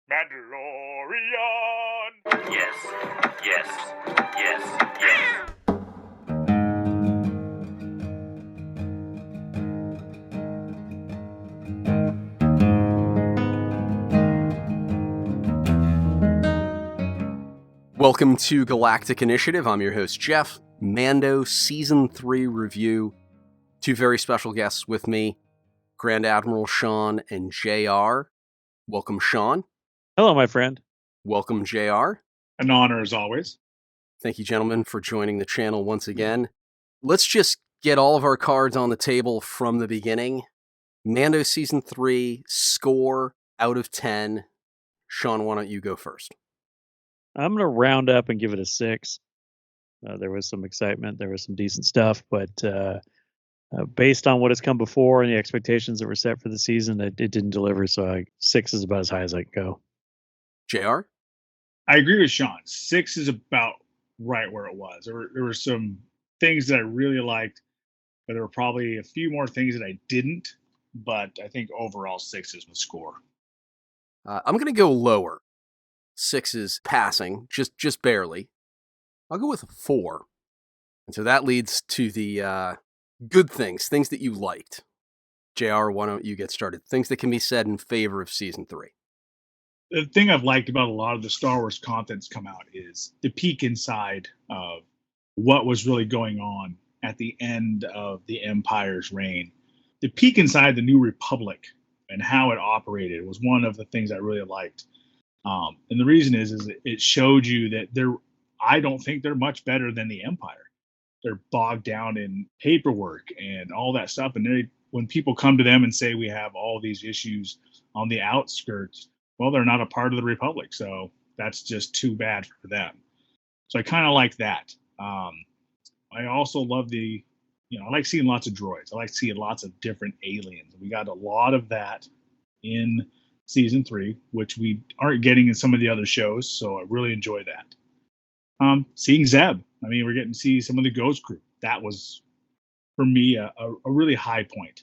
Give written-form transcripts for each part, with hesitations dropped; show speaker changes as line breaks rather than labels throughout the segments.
Mandalorian!
Yes, yes, yes, yes.
Welcome to Galactic Initiative. I'm your host, Jeff. Mando Season 3 review. Two very special guests with me, Grand Admiral Sean and JR. Welcome, Sean.
Hello, my friend.
Welcome, JR.
An honor as always.
Thank you, gentlemen, for joining the channel once again. Let's just get all of our cards on the table from the beginning. Mando Season 3, score out of 10. Sean, why don't you go first?
I'm going to round up and give it a 6. There was some excitement. There was some decent stuff, but based on what has come before and the expectations that were set for the season, it didn't deliver. So 6 is about as high as I can go.
JR?
I agree with Sean. 6 is about right where it was. There were some things that I really liked, but there were probably a few more things that I didn't. But I think overall 6 is the score.
I'm going to go lower. 6 is passing, just barely. I'll go with a 4. And so that leads to the good things that you liked. JR, why don't you get started? Things that can be said in favor of Season 3.
The thing I've liked about a lot of the Star Wars content that's come out is the peek inside of what was really going on at the end of the Empire's reign. The peek inside the New Republic and how it operated was one of the things I really liked. And the reason is it showed you that I don't think they're much better than the Empire. They're bogged down in paperwork and all that stuff. And when people come to them and say we have all these issues on the outskirts, well, they're not a part of the Republic. So that's just too bad for them. So I kind of like that. I also love I like seeing lots of droids. I like seeing lots of different aliens. We got a lot of that in Season 3, which we aren't getting in some of the other shows, so I really enjoy that. Seeing Zeb, we're getting to see some of the Ghost Crew. That was, for me, a really high point.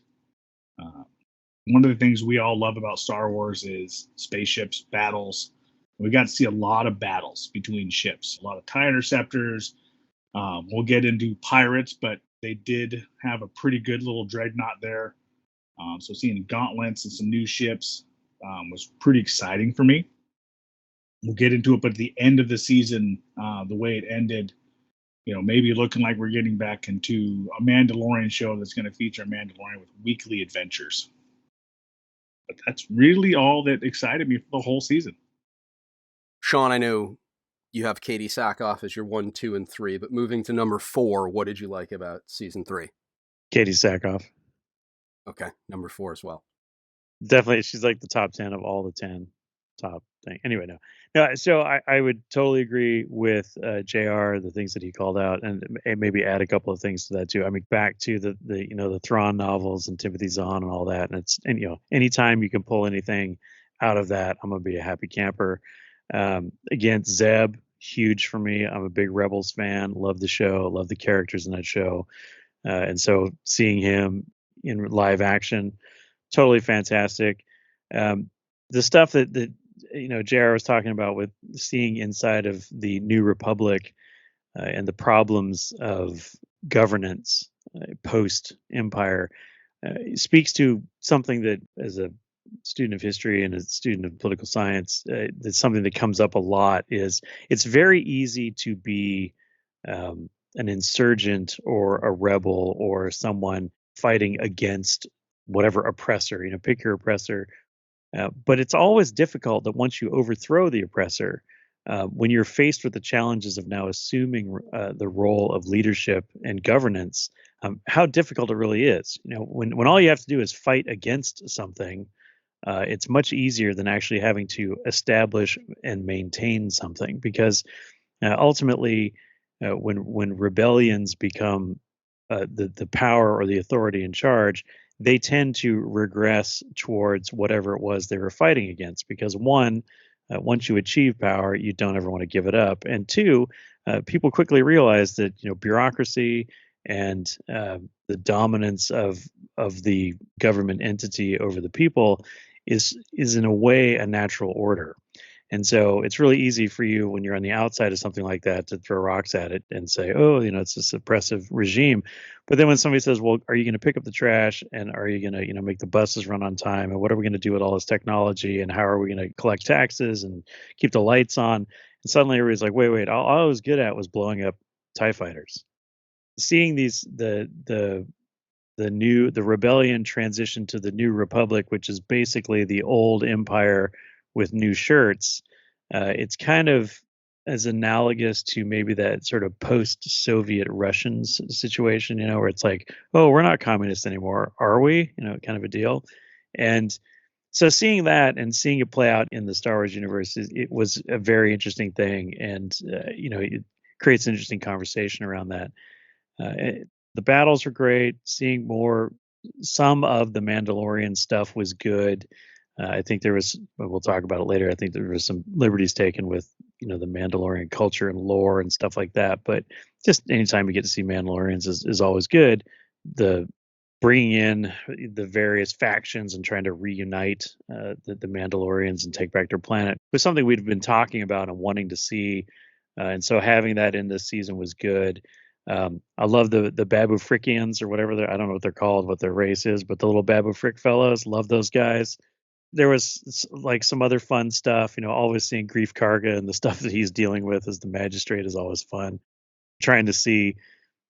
One of the things we all love about Star Wars is spaceships, battles. We got to see a lot of battles between ships, a lot of TIE interceptors. We'll get into pirates, but they did have a pretty good little dreadnought there. So seeing gauntlets and some new ships was pretty exciting for me. We'll get into it, but at the end of the season, the way it ended, maybe looking like we're getting back into a Mandalorian show that's going to feature a Mandalorian with weekly adventures. But that's really all that excited me for the whole season.
Sean, I know you have Katie Sackhoff as your 1, 2, and 3, but moving to number 4, what did you like about Season 3?
Katie Sackhoff.
Okay, number 4 as well.
Definitely, she's like the top 10 of all the 10 top thing. Anyway, no. So I would totally agree with JR, the things that he called out, and maybe add a couple of things to that too. Back to the Thrawn novels and Timothy Zahn and all that. And anytime you can pull anything out of that, I'm gonna be a happy camper. Again, Zeb, huge for me. I'm a big Rebels fan. Love the show. Love the characters in that show. And so seeing him in live action, totally fantastic. The stuff that JR was talking about with seeing inside of the New Republic and the problems of governance post Empire speaks to something that, as a student of history and a student of political science, that's something that comes up a lot. Is it's very easy to be an insurgent or a rebel or someone fighting against whatever oppressor, pick your oppressor. But it's always difficult that once you overthrow the oppressor, when you're faced with the challenges of now assuming the role of leadership and governance, how difficult it really is. When all you have to do is fight against something, it's much easier than actually having to establish and maintain something. Because ultimately, when rebellions become the power or the authority in charge, they tend to regress towards whatever it was they were fighting against. Because one, once you achieve power, you don't ever want to give it up. And two, people quickly realize that bureaucracy and the dominance of the government entity over the people is in a way a natural order. And so it's really easy for you when you're on the outside of something like that to throw rocks at it and say, oh, it's a suppressive regime. But then when somebody says, well, are you going to pick up the trash and are you going to, make the buses run on time? And what are we going to do with all this technology? And how are we going to collect taxes and keep the lights on? And suddenly everybody's like, wait, all I was good at was blowing up TIE fighters. Seeing the rebellion transition to the new republic, which is basically the old empire with new shirts. It's kind of as analogous to maybe that sort of post-Soviet Russian situation, where it's like, oh, we're not communists anymore, are we? Kind of a deal. And so seeing that and seeing it play out in the Star Wars universe, it was a very interesting thing, and it creates an interesting conversation around that. The battles are great. Seeing some of the Mandalorian stuff was good. I think there was, we'll talk about it later. I think there was some liberties taken with, the Mandalorian culture and lore and stuff like that. But just anytime we get to see Mandalorians is always good. The bringing in the various factions and trying to reunite the Mandalorians and take back their planet was something we'd been talking about and wanting to see. And so having that in this season was good. I love the Babu Frickians or whatever I don't know what they're called, what their race is, but the little Babu Frick fellows, love those guys. There was like some other fun stuff, always seeing Grief Karga and the stuff that he's dealing with as the magistrate is always fun. Trying to see,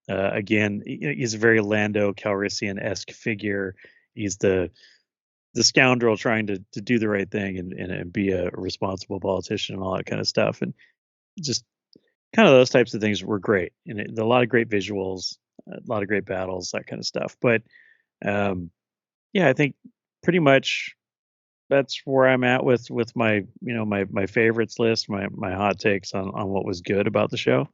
again, he's a very Lando Calrissian-esque figure. He's the scoundrel trying to do the right thing and be a responsible politician and all that kind of stuff. And just kind of those types of things were great. And a lot of great visuals, a lot of great battles, that kind of stuff. But yeah, I think pretty much that's where I'm at with my my favorites list, my hot takes on what was good about the show.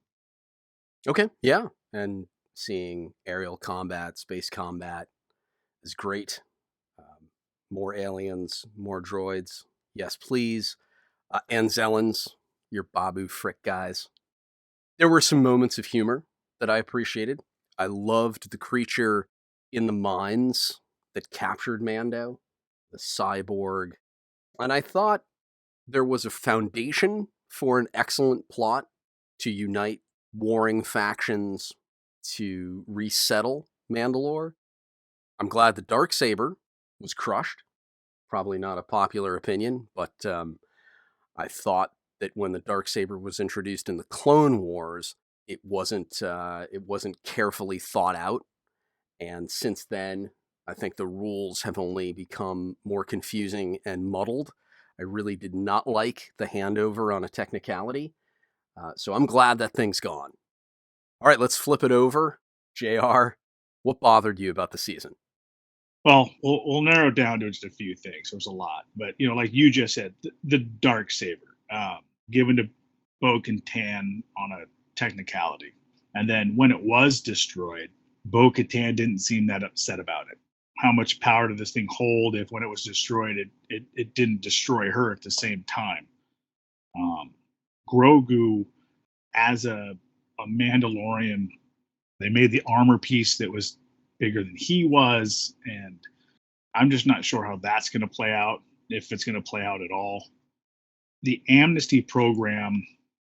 Okay, yeah, and seeing aerial combat, space combat is great. More aliens, more droids, yes please, and Zellans, your Babu Frick guys. There were some moments of humor that I appreciated. I loved the creature in the mines that captured Mando, the cyborg. And I thought there was a foundation for an excellent plot to unite warring factions to resettle Mandalore. I'm glad the Darksaber was crushed. Probably not a popular opinion, but I thought that when the Darksaber was introduced in the Clone Wars, it wasn't carefully thought out. And since then, I think the rules have only become more confusing and muddled. I really did not like the handover on a technicality. So I'm glad that thing's gone. All right, let's flip it over. JR, what bothered you about the season?
Well, we'll narrow down to just a few things. There's a lot, but like you just said, the Darksaber given to Bo-Katan on a technicality, and then when it was destroyed, Bo-Katan didn't seem that upset about it. How much power did this thing hold if when it was destroyed, it didn't destroy her at the same time? Grogu, as a Mandalorian, they made the armor piece that was bigger than he was, and I'm just not sure how that's going to play out, if it's going to play out at all. The amnesty program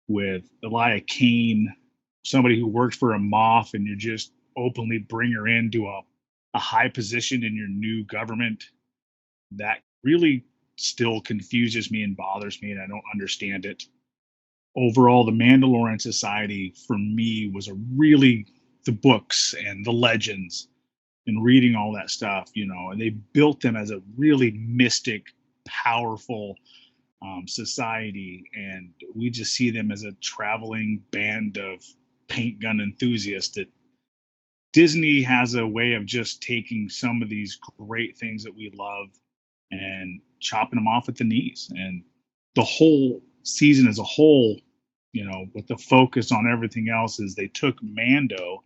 with Elia Kane, somebody who worked for a Moff, and you just openly bring her into a high position in your new government, that really still confuses me and bothers me, and I don't understand it. Overall, the Mandalorian Society for me was the books and the legends and reading all that stuff, and they built them as a really mystic, powerful society, and we just see them as a traveling band of paint gun enthusiasts. That Disney has a way of just taking some of these great things that we love and chopping them off at the knees. And the whole season as a whole, with the focus on everything else, is they took Mando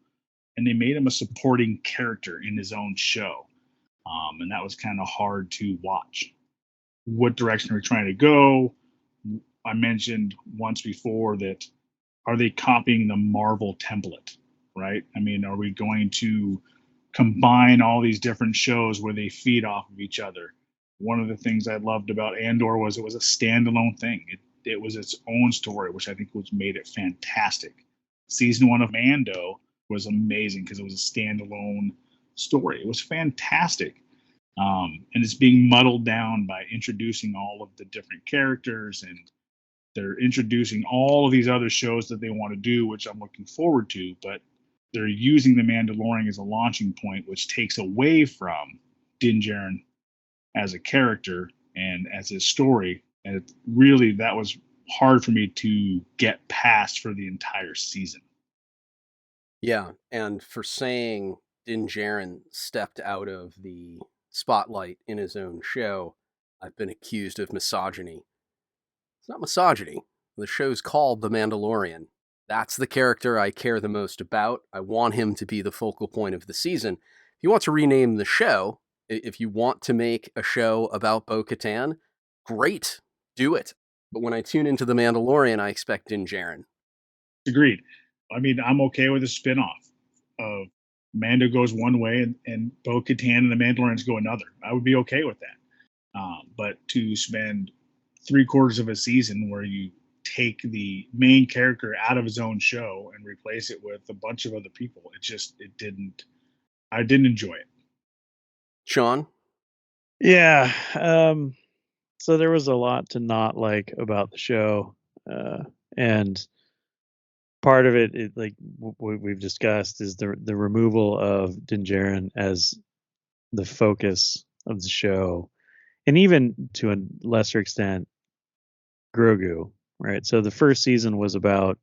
and they made him a supporting character in his own show. And that was kind of hard to watch. What direction are we trying to go? I mentioned once before that, are they copying the Marvel template, right? I mean, are we going to combine all these different shows where they feed off of each other? One of the things I loved about Andor was it was a standalone thing. it was its own story, which I think was made it fantastic. Season one of Mando was amazing because it was a standalone story. It was fantastic. And it's being muddled down by introducing all of the different characters, and they're introducing all of these other shows that they want to do, which I'm looking forward to, but they're using the Mandalorian as a launching point, which takes away from Din Djarin as a character and as his story. And really, that was hard for me to get past for the entire season.
Yeah, and for saying Din Djarin stepped out of the spotlight in his own show, I've been accused of misogyny. It's not misogyny. The show's called The Mandalorian. That's the character I care the most about. I want him to be the focal point of the season. If you want to rename the show, if you want to make a show about Bo-Katan, great, do it. But when I tune into The Mandalorian, I expect Din Djarin.
Agreed. I mean, I'm okay with a spinoff of Mando goes one way and Bo-Katan and the Mandalorians go another. I would be okay with that. But to spend 3/4 of a season where you take the main character out of his own show and replace it with a bunch of other people, I didn't enjoy it.
Sean?
Yeah. So there was a lot to not like about the show, and part of it, like we've discussed, is the removal of Din Djarin as the focus of the show, and even to a lesser extent, Grogu. Right. So the first season was about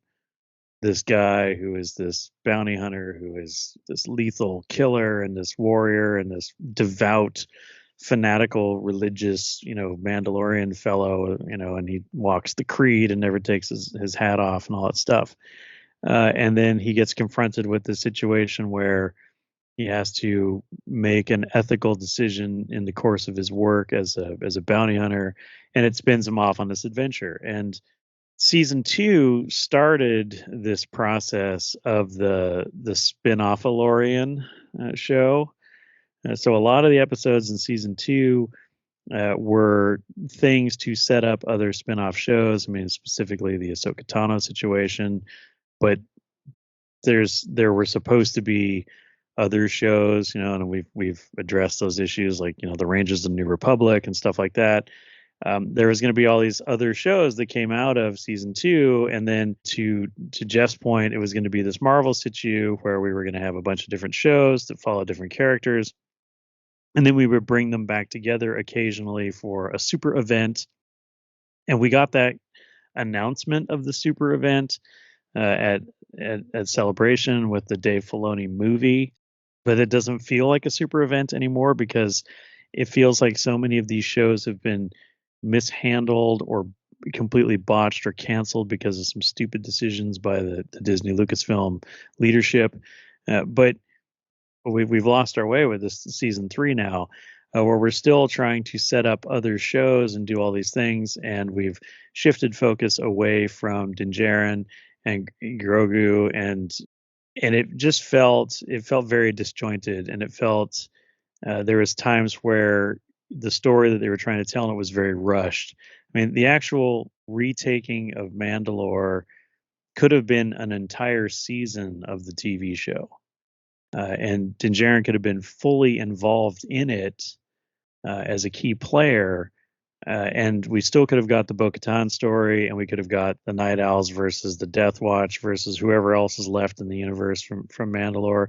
this guy who is this bounty hunter, who is this lethal killer and this warrior and this devout, fanatical, religious, Mandalorian fellow, and he walks the creed and never takes his hat off and all that stuff. And then he gets confronted with the situation where he has to make an ethical decision in the course of his work as a bounty hunter, and it spins him off on this adventure. And season 2 started this process of the spin-off Alorian show. So a lot of the episodes in season 2 were things to set up other spin-off shows. I mean, specifically the Ahsoka Tano situation, but there were supposed to be other shows, and we've addressed those issues, like the Rangers of the New Republic and stuff like that. There was going to be all these other shows that came out of season 2, and then to Jeff's point, it was going to be this Marvel situ where we were going to have a bunch of different shows that follow different characters, and then we would bring them back together occasionally for a super event. And we got that announcement of the super event at Celebration with the Dave Filoni movie, but it doesn't feel like a super event anymore because it feels like so many of these shows have been mishandled or completely botched or canceled because of some stupid decisions by the Disney Lucasfilm leadership. But we've lost our way with this season 3 now, where we're still trying to set up other shows and do all these things, and we've shifted focus away from Din Djarin and Grogu, and it just felt very disjointed, and it felt there was times where the story that they were trying to tell, and it was very rushed. I mean, the actual retaking of Mandalore could have been an entire season of the TV show, and Din Djarin could have been fully involved in it as a key player, and we still could have got the Bo-Katan story, and we could have got the Night Owls versus the Death Watch versus whoever else is left in the universe from Mandalore.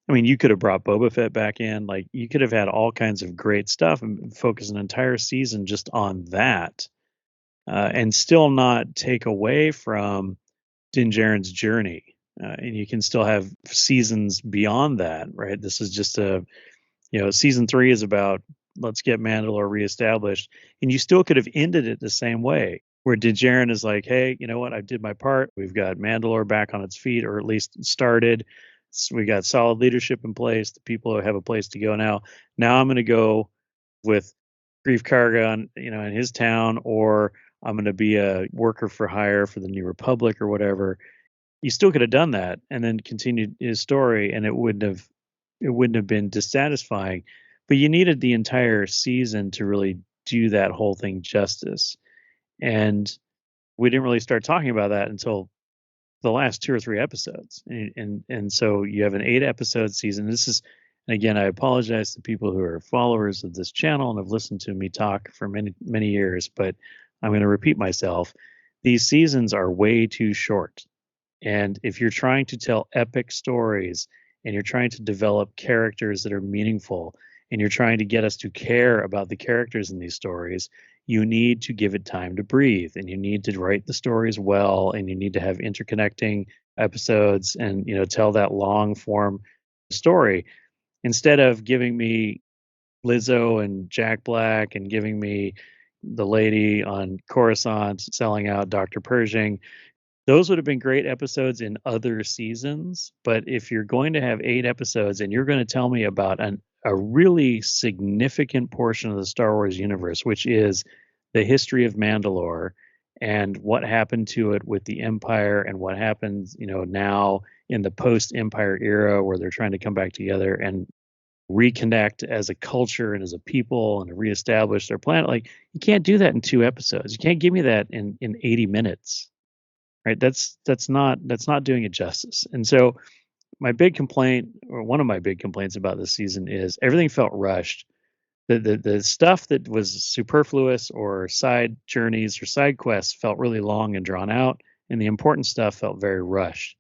I mean, you could have brought Boba Fett back in. Like, you could have had all kinds of great stuff and focus an entire season just on that, and still not take away from Din Djarin's journey. And you can still have seasons beyond that, right? This is just season 3 is about, let's get Mandalore reestablished, and you still could have ended it the same way, where Din Djarin is like, hey, you know what? I did my part. We've got Mandalore back on its feet, or at least started. So we got solid leadership in place. The people have a place to go now. Now I'm going to go with Grief Karga in his town, or I'm going to be a worker for hire for the New Republic or whatever. You still could have done that and then continued his story, and it wouldn't have been dissatisfying. But you needed the entire season to really do that whole thing justice. And we didn't really start talking about that until the last 2 or 3 episodes. And so you have an 8-episode season. This is, and again, I apologize to people who are followers of this channel and have listened to me talk for many, many years, but I'm going to repeat myself. These seasons are way too short. And if you're trying to tell epic stories and you're trying to develop characters that are meaningful and you're trying to get us to care about the characters in these stories, you need to give it time to breathe and you need to write the stories well and you need to have interconnecting episodes and tell that long form story instead of giving me Lizzo and Jack Black and giving me the lady on Coruscant selling out Dr. Pershing. Those would have been great episodes in other seasons, but if you're going to have 8 episodes and you're going to tell me about a really significant portion of the Star Wars universe, which is the history of Mandalore and what happened to it with the Empire and what happens, now in the post-Empire era where they're trying to come back together and reconnect as a culture and as a people and to reestablish their planet. Like, you can't do that in 2 episodes. You can't give me that in 80 minutes. Right? That's not doing it justice. And so my big complaint, or one of my big complaints about this season, is everything felt rushed. The stuff that was superfluous or side journeys or side quests felt really long and drawn out, and the important stuff felt very rushed.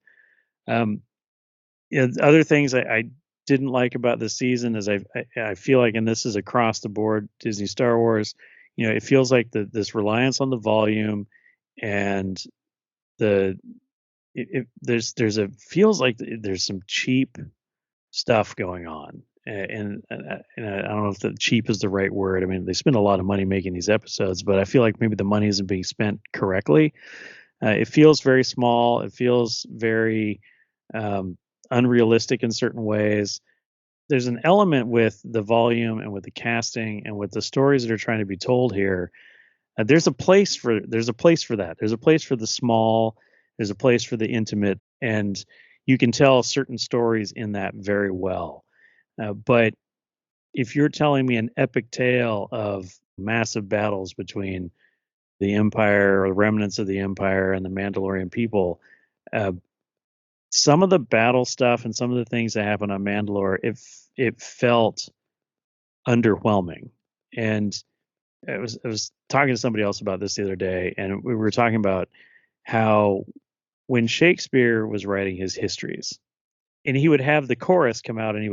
Other things I didn't like about this season is I feel like, and this is across the board, Disney Star Wars, it feels like this reliance on the volume and feels like there's some cheap stuff going on, and I don't know if the cheap is the right word. I mean, they spend a lot of money making these episodes, but I feel like maybe the money isn't being spent correctly. It feels very small. It feels very unrealistic in certain ways. There's an element with the volume and with the casting and with the stories that are trying to be told here. There's a place for that. There's a place for the small. There's a place for the intimate, and you can tell certain stories in that very well. But if you're telling me an epic tale of massive battles between the Empire or the remnants of the Empire and the Mandalorian people, some of the battle stuff and some of the things that happen on Mandalore, it felt underwhelming. And I was talking to somebody else about this the other day, and we were talking about how when Shakespeare was writing his histories, and he would have the chorus come out and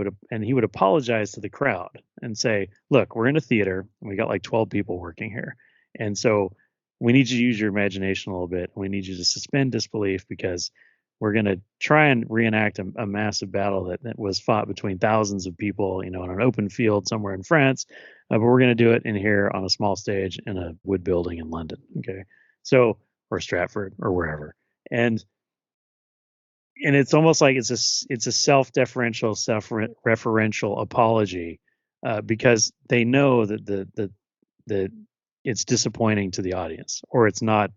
he would apologize to the crowd and say, "Look, we're in a theater and we got like 12 people working here, and so we need you to use your imagination a little bit. We need you to suspend disbelief because we're going to try and reenact a massive battle that was fought between thousands of people, on an open field somewhere in France, but we're going to do it in here on a small stage in a wood building in London, okay? So, or Stratford or wherever." And it's almost like it's a self-deferential, self-referential apology because they know that it's disappointing to the audience, or it's not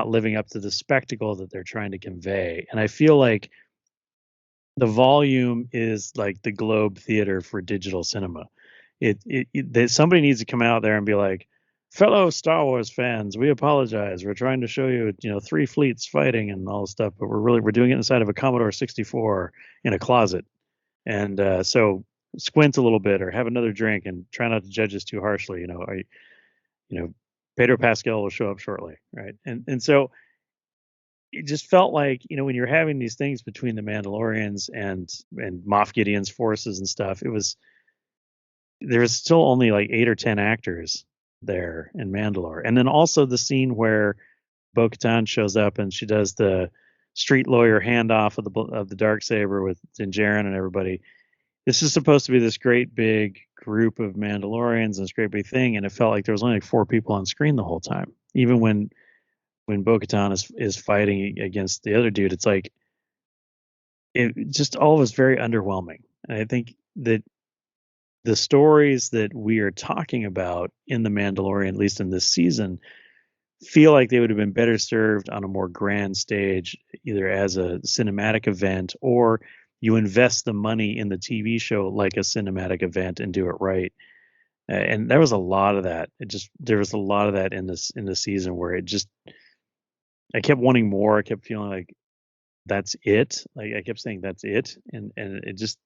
living up to the spectacle that they're trying to convey. And I feel like the volume is like the Globe Theater for digital cinema. Somebody needs to come out there and be like, "Fellow Star Wars fans, we apologize. We're trying to show you, 3 fleets fighting and all this stuff, but we're doing it inside of a Commodore 64 in a closet. And so squint a little bit or have another drink and try not to judge us too harshly. Pedro Pascal will show up shortly, right?" And so it just felt like, when you're having these things between the Mandalorians and Moff Gideon's forces and stuff, there was still only like 8 or 10 actors there in Mandalore. And then also the scene where Bo-Katan shows up and she does the street lawyer handoff of the Darksaber with Din Djarin and everybody. This is supposed to be this great big group of Mandalorians and this great big thing, and it felt like there was only like 4 people on screen the whole time. Even when Bo-Katan is fighting against the other dude, it's like it just all was very underwhelming. And I think that the stories that we are talking about in The Mandalorian, at least in this season, feel like they would have been better served on a more grand stage, either as a cinematic event or you invest the money in the TV show like a cinematic event and do it right. And there was a lot of that. There was a lot of that in this season where I kept wanting more. I kept feeling like that's it. Like I kept saying that's it, and it just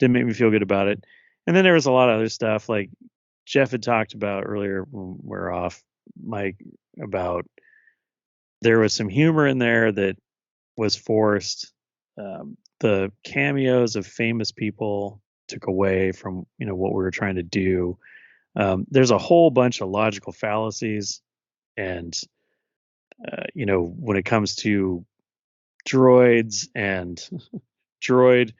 didn't make me feel good about it. And then there was a lot of other stuff like Jeff had talked about earlier when we are off, Mike, about there was some humor in there that was forced. The cameos of famous people took away from what we were trying to do. There's a whole bunch of logical fallacies, and when it comes to droids and droid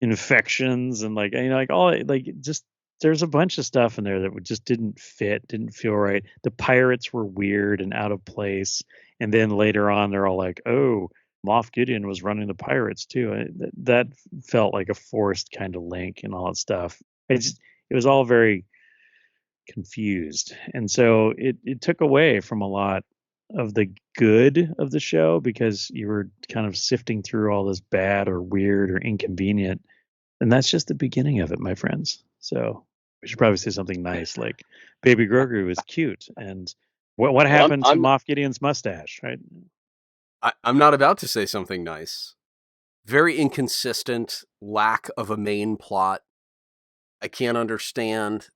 infections and like all like just there's a bunch of stuff in there that just didn't feel right. The pirates were weird and out of place, and then later on they're all like, oh, Moff Gideon was running the pirates too. That felt like a forced kind of link and all that stuff. It was all very confused, and so it took away from a lot of the good of the show because you were kind of sifting through all this bad or weird or inconvenient, and that's just the beginning of it, my friends. So we should probably say something nice like Baby Grogu was cute, and what
Well,
happened to Moff Gideon's mustache, right?
I'm not about to say something nice. Very inconsistent, lack of a main plot. I can't understand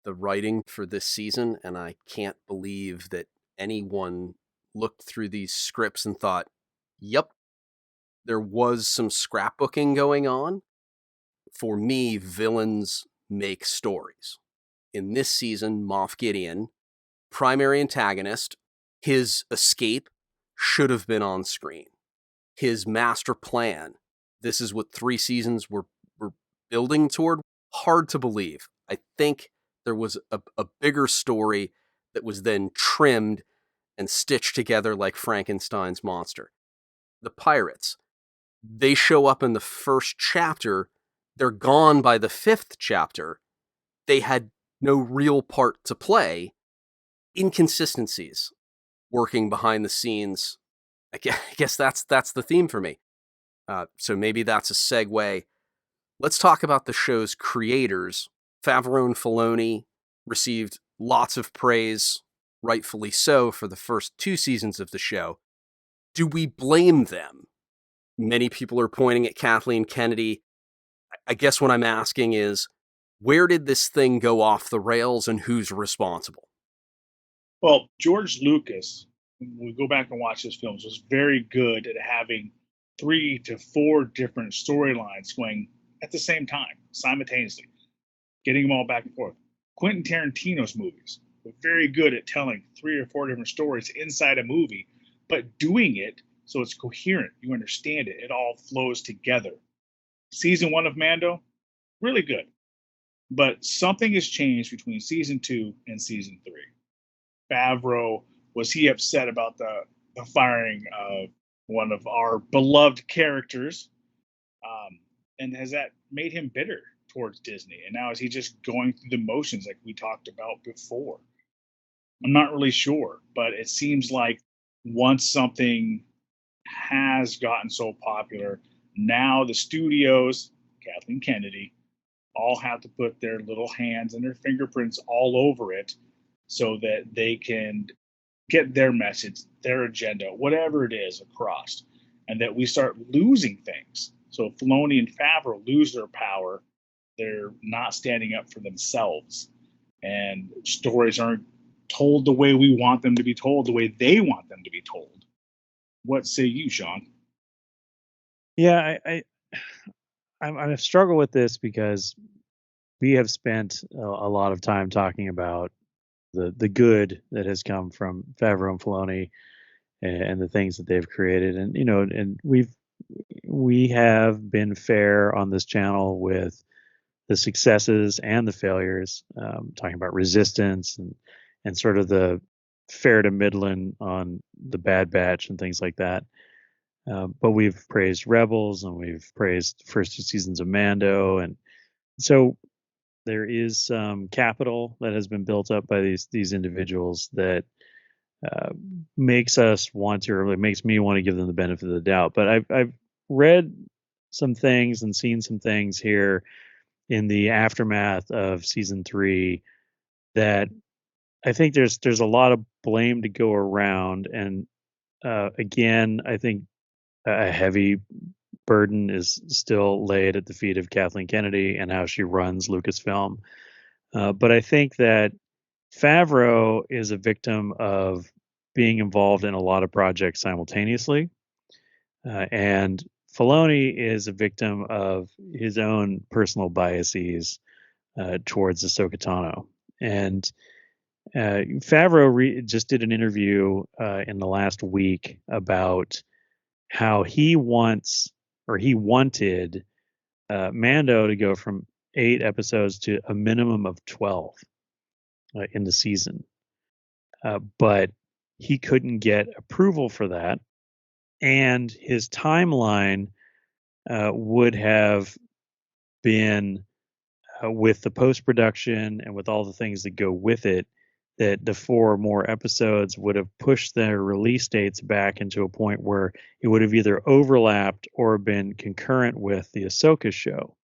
the writing for this season, and I can't believe that anyone looked through these scripts and thought, yep, there was some scrapbooking going on. For me, villains make stories. In this season, Moff Gideon, primary antagonist, his escape should have been on screen. His master plan, this is what 3 seasons were building toward. Hard to believe. I think there was a bigger story that was then trimmed and stitched together like Frankenstein's monster. The pirates, they show up in the first chapter. They're gone by the 5th chapter. They had no real part to play. Inconsistencies working behind the scenes. I guess that's the theme for me. So maybe that's a segue. Let's talk about the show's creators. Favreau and Filoni received lots of praise, rightfully so, for the first 2 seasons of the show. Do we blame them? Many people are pointing at Kathleen Kennedy. I guess what I'm asking is, where did this thing go off the rails and who's responsible?
Well, George Lucas, when we go back and watch his films, was very good at having 3 to 4 different storylines going at the same time, simultaneously, getting them all back and forth. Quentin Tarantino's movies were very good at telling 3 or 4 different stories inside a movie, but doing it so it's coherent. You understand it. It all flows together. Season 1 of Mando, really good. But something has changed between season 2 and season 3. Favreau, was he upset about the firing of one of our beloved characters? And has that made him bitter towards Disney? And now is he just going through the motions like we talked about before? I'm not really sure, but it seems like once something has gotten so popular, now the studios, Kathleen Kennedy, all have to put their little hands and their fingerprints all over it so that they can get their message, their agenda, whatever it is, across, and that we start losing things. So if Filoni and Favreau lose their power, they're not standing up for themselves, and stories aren't told the way we want them to be told, the way they want them to be told. What say you, Sean?
Yeah, I struggle with this because we have spent a lot of time talking about the good that has come from Favreau and Filoni and the things that they've created, and and we have been fair on this channel with the successes and the failures, talking about Resistance and sort of the fair to Midland on the Bad Batch and things like that. But we've praised Rebels and we've praised the first 2 seasons of Mando, and so there is some capital that has been built up by these individuals that makes us want to, or it makes me want to give them the benefit of the doubt. But I've read some things and seen some things here in the aftermath of season 3 that I think there's a lot of blame to go around, and again, I think a heavy burden is still laid at the feet of Kathleen Kennedy and how she runs Lucasfilm. But I think that Favreau is a victim of being involved in a lot of projects simultaneously, and Filoni is a victim of his own personal biases towards Ahsoka Tano. And Favreau just did an interview in the last week about how he wanted Mando to go from 8 episodes to a minimum of 12 in the season. But he couldn't get approval for that. And his timeline would have been with the post production and with all the things that go with it, that the 4 more episodes would have pushed their release dates back into a point where it would have either overlapped or been concurrent with the Ahsoka show.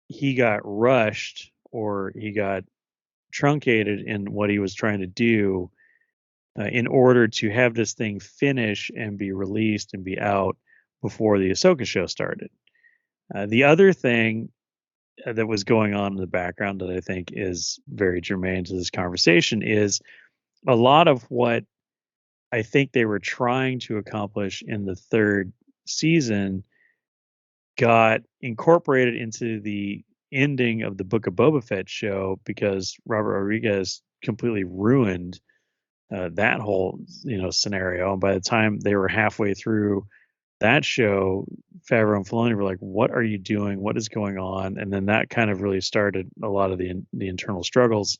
He got rushed, or he got truncated in what he was trying to do in order to have this thing finish and be released and be out before the Ahsoka show started. The other thing that was going on in the background that I think is very germane to this conversation is a lot of what I think they were trying to accomplish in the 3rd season got incorporated into the ending of the Book of Boba Fett show, because Robert Rodriguez completely ruined that whole scenario. And by the time they were halfway through that show, Favreau and Filoni were like, "What are you doing? What is going on?" And then that kind of really started a lot of the internal struggles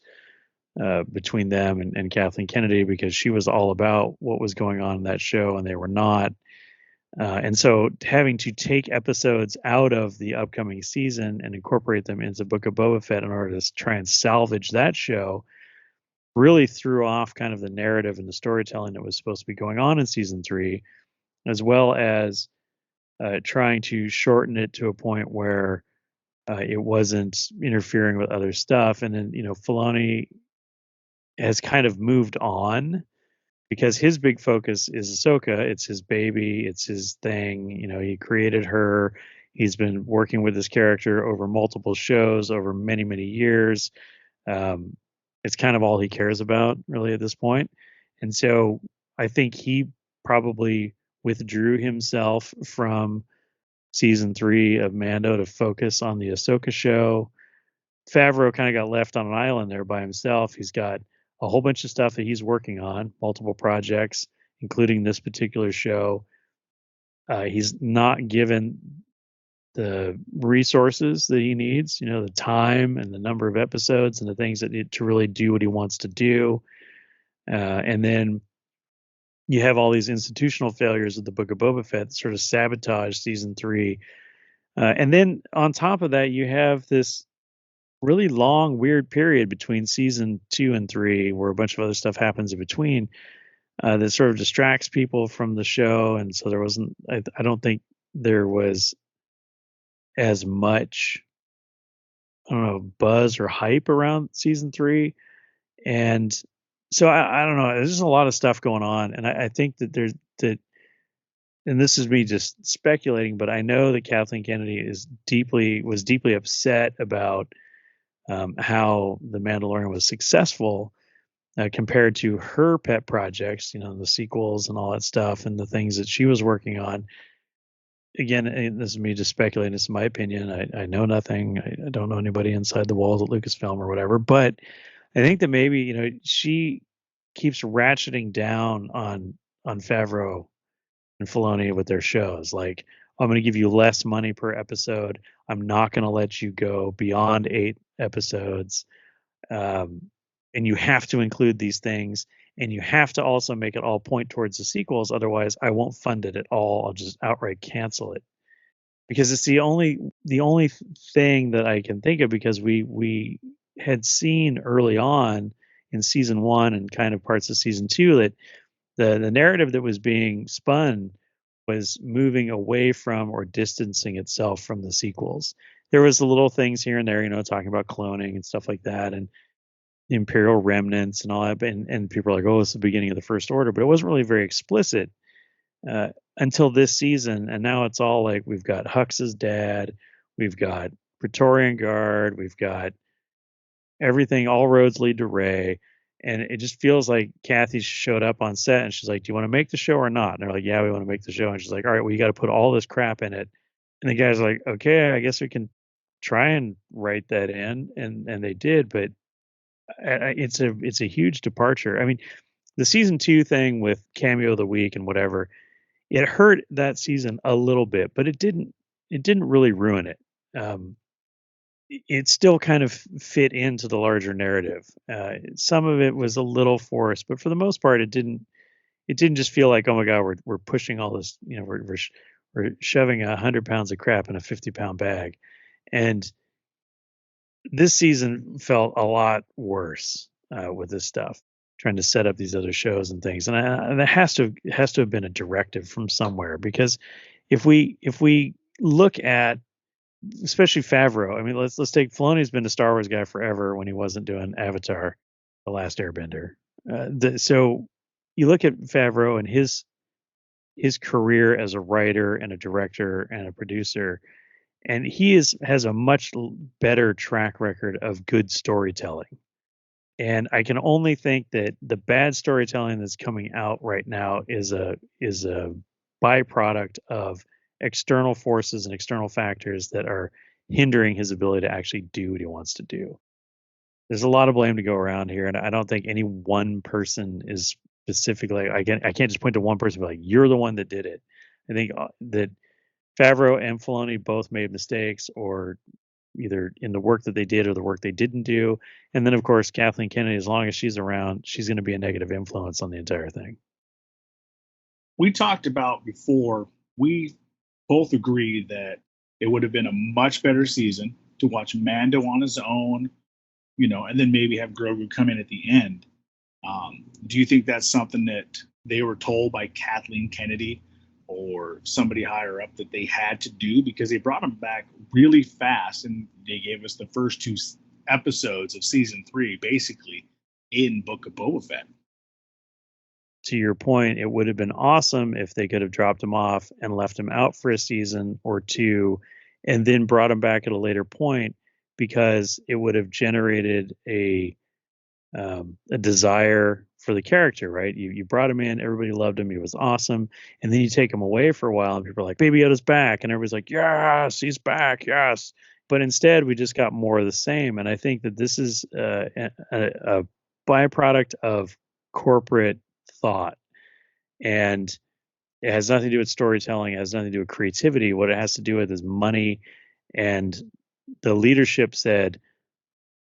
between them and Kathleen Kennedy, because she was all about what was going on in that show and they were not. And so having to take episodes out of the upcoming season and incorporate them into Book of Boba Fett in order to try and salvage that show really threw off kind of the narrative and the storytelling that was supposed to be going on in season 3, as well as trying to shorten it to a point where it wasn't interfering with other stuff. And then, Filoni has kind of moved on because his big focus is Ahsoka. It's his baby. It's his thing. He created her. He's been working with this character over multiple shows over many, many years. It's kind of all he cares about really at this point. And so I think he probably withdrew himself from season 3 of Mando to focus on the Ahsoka show. Favreau kind of got left on an island there by himself. He's got a whole bunch of stuff that he's working on, multiple projects, including this particular show. He's not given the resources that he needs, the time and the number of episodes and the things that need to really do what he wants to do. And then you have all these institutional failures of the Book of Boba Fett that sort of sabotage season 3. And then on top of that, you have this really long, weird period between season 2 and 3 where a bunch of other stuff happens in between that sort of distracts people from the show. And so there wasn't, I don't think there was as much, I don't know, buzz or hype around season 3. And so I don't know, there's just a lot of stuff going on. And I think that and this is me just speculating, but I know that Kathleen Kennedy was deeply upset about how The Mandalorian was successful compared to her pet projects, the sequels and all that stuff and the things that she was working on. Again, this is me just speculating. It's my opinion. I know nothing. I don't know anybody inside the walls at Lucasfilm or whatever. But I think that maybe she keeps ratcheting down on Favreau and Filoni with their shows. Like, I'm going to give you less money per episode. I'm not going to let you go beyond 8 episodes. And you have to include these things. And you have to also make it all point towards the sequels. Otherwise, I won't fund it at all. I'll just outright cancel it. Because it's the only thing that I can think of, because we had seen early on in season 1 and kind of parts of season 2 that the narrative that was being spun was moving away from or distancing itself from the sequels. There was the little things here and there, talking about cloning and stuff like that. And Imperial remnants and all that, and people are like, "Oh, it's the beginning of the First Order," but it wasn't really very explicit uh, until this season, and now it's all like we've got Hux's dad, we've got Praetorian Guard, we've got everything. All roads lead to Ray, and it just feels like Kathy showed up on set and she's like, "Do you want to make the show or not?" And they're like, "Yeah, we want to make the show." And she's like, "All right, well, you got to put all this crap in it." And the guy's like, "Okay, I guess we can try and write that in," and they did, but it's a huge departure. I mean, the season 2 thing with cameo of the week and whatever, it hurt that season a little bit, but it didn't really ruin it. Um, it still kind of fit into the larger narrative. Some of it was a little forced, but for the most part, it didn't just feel like, oh my god, we're pushing all this, we're shoving 100 pounds of crap in a 50-pound bag, and this season felt a lot worse with this stuff, trying to set up these other shows and things, and it has to have been a directive from somewhere, because if we look at, especially Favreau, I mean, let's take Filoni's been a Star Wars guy forever when he wasn't doing Avatar, The Last Airbender. So you look at Favreau and his career as a writer and a director and a producer, and has a much better track record of good storytelling. And I can only think that the bad storytelling that's coming out right now is a byproduct of external forces and external factors that are hindering his ability to actually do what he wants to do. There's a lot of blame to go around here, and I don't think any one person is specifically. I can't just point to one person and be like, "You're the one that did it." I think that Favreau and Filoni both made mistakes, or either in the work that they did or the work they didn't do. And then, of course, Kathleen Kennedy, as long as she's around, she's going to be a negative influence on the entire thing.
We talked about before, we both agreed that it would have been a much better season to watch Mando on his own, and then maybe have Grogu come in at the end. Do you think that's something that they were told by Kathleen Kennedy or somebody higher up that they had to do, because they brought him back really fast and they gave us the first two episodes of season 3 basically in Book of Boba Fett?
To your point, it would have been awesome if they could have dropped him off and left him out for a season or two and then brought him back at a later point, because it would have generated a desire for the character, right? You brought him in, everybody loved him, he was awesome, and then you take him away for a while, and people are like, "Baby Yoda's back," and everybody's like, "Yes, he's back, yes." But instead, we just got more of the same, and I think that this is a byproduct of corporate thought, and it has nothing to do with storytelling. It has nothing to do with creativity. What it has to do with is money, and the leadership said,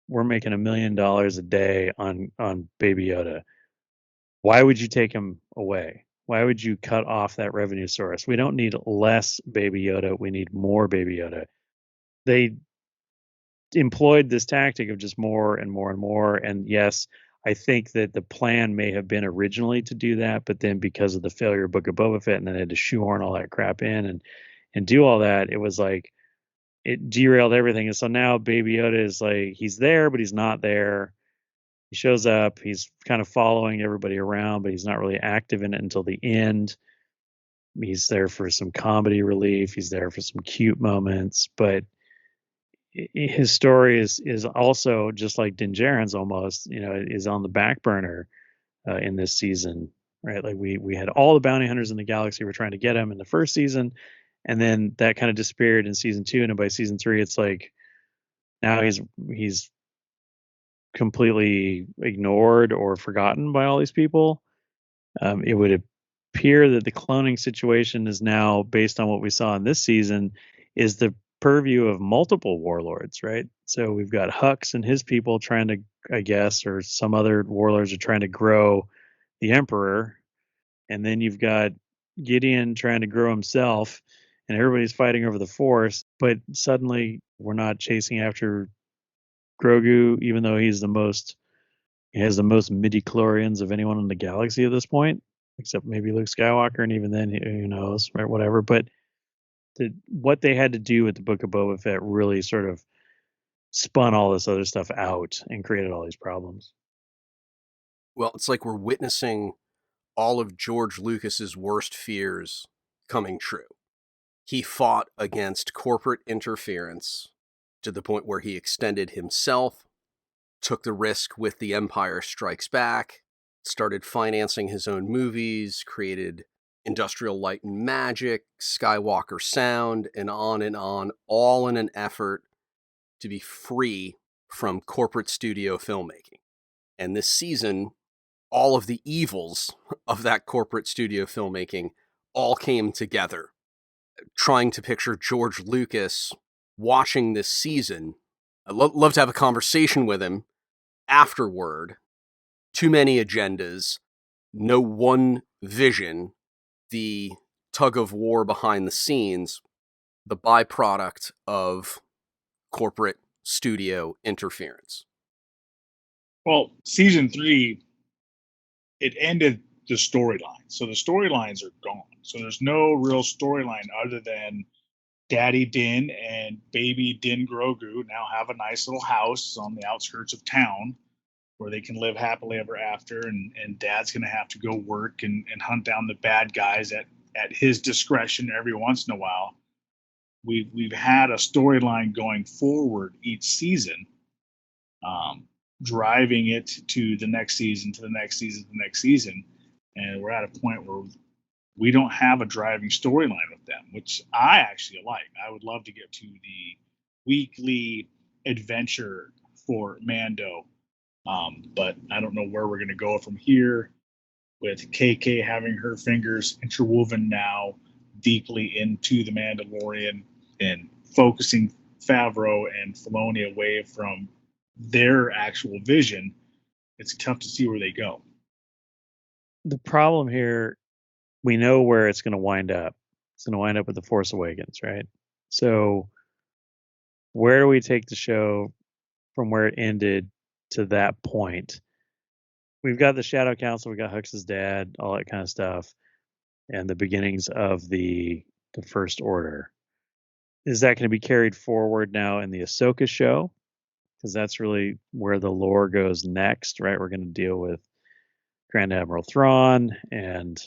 we're making $1 million a day on Baby Yoda. Why would you take him away? Why would you cut off that revenue source? We don't need less Baby Yoda. We need more Baby Yoda. They employed this tactic of just more and more and more. And yes, I think that the plan may have been originally to do that, but then because of the failure of Book of Boba Fett, and then they had to shoehorn all that crap in and do all that, it was like it derailed everything. And so now Baby Yoda is like, he's there, but he's not there. He shows up, he's kind of following everybody around, but he's not really active in it until the end. He's there for some comedy relief, he's there for some cute moments, but his story is also just like Din Djarin's almost, is on the back burner in this season, right? Like we had all the bounty hunters in the galaxy were trying to get him in the first season, and then that kind of disappeared in season 2, and then by season 3, it's like now he's completely ignored or forgotten by all these people. It would appear that the cloning situation is now, based on what we saw in this season, is the purview of multiple warlords, right? So we've got Hux and his people trying to, I guess, or some other warlords are trying to grow the Emperor, and then you've got Gideon trying to grow himself, and everybody's fighting over the Force. But suddenly, we're not chasing after Grogu, even though he has the most midi-chlorians of anyone in the galaxy at this point, except maybe Luke Skywalker, and even then, who knows, right? Whatever. But what they had to do with the Book of Boba Fett really sort of spun all this other stuff out and created all these problems.
Well, it's like we're witnessing all of George Lucas's worst fears coming true. He fought against corporate interference to the point where he extended himself, took the risk with The Empire Strikes Back, started financing his own movies, created Industrial Light and Magic, Skywalker Sound, and on, all in an effort to be free from corporate studio filmmaking. And this season, all of the evils of that corporate studio filmmaking all came together. Trying to picture George Lucas watching this season, I'd love to have a conversation with him afterward. Too many agendas, no one vision, the tug of war behind the scenes, the byproduct of corporate studio interference.
Well, season 3, it ended the storyline. So the storylines are gone. So there's no real storyline other than Daddy Din and baby Din Grogu now have a nice little house on the outskirts of town where they can live happily ever after. And Dad's going to have to go work and hunt down the bad guys at his discretion every once in a while. We've had a storyline going forward each season, driving it to the next season, to the next season, to the next season. And we're at a point where we don't have a driving storyline with them, which I actually like. I would love to get to the weekly adventure for Mando, but I don't know where we're going to go from here with KK having her fingers interwoven now deeply into the Mandalorian and focusing Favreau and Filoni away from their actual vision. It's tough to see where they go.
The problem here, we know where it's going to wind up. It's going to wind up with The Force Awakens, right? So where do we take the show from where it ended to that point? We've got the Shadow Council, we got Hux's dad, all that kind of stuff, and the beginnings of the First Order. Is that going to be carried forward now in the Ahsoka show? Because that's really where the lore goes next, right? We're going to deal with Grand Admiral Thrawn, and